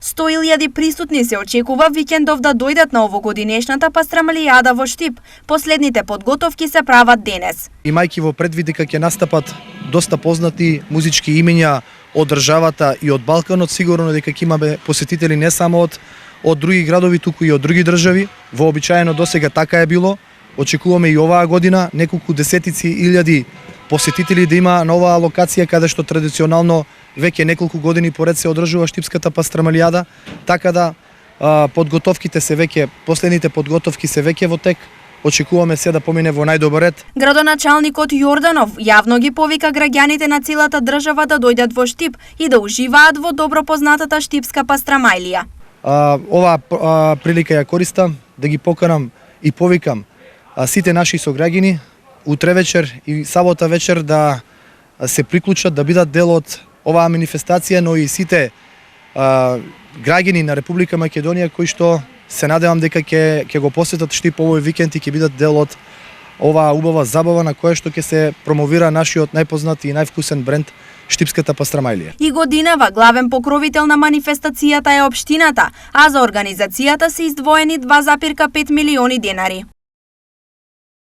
100.000 присутни се очекува викендов да дојдат на овогодинешната пастрамалијада во Штип. Последните подготовки се прават денес. Имајќи во предвид дека ќе настапат доста познати музички имиња од државата и од Балканот, сигурно дека ќе имаме посетители не само од други градови, туку и од други држави. Вообичаено досега така е било. Очекуваме и оваа година неколку десетици илјади посетители да има на оваа локација каде што традиционално веќе неколку години поред се одржува Штипската пастрамалијада, така да подготовките се веќе, последните подготовки се веќе во тек. Очекуваме се да помине во најдобар ред. Градоначалникот Јорданов јавно ги повика граѓаните на целата држава да дојдат во Штип и да уживаат во добро познатата Штипска пастрамајлија. Оваа прилика ја користам да ги поканам и повикам сите наши сограѓани утре вечер и сабота вечер да се приклучат, да бидат дел од оваа манифестација, но и сите граѓани на Република Македонија кои што се надевам дека ќе го посетат Штип овој викенд и ќе бидат дел од оваа убава забава на која што ќе се промовира нашиот најпознат и највкусен бренд Штипската пастрамајлија. И годинава главен покровител на манифестацијата е општината, а за организацијата се издвоени 2,5 милиони денари.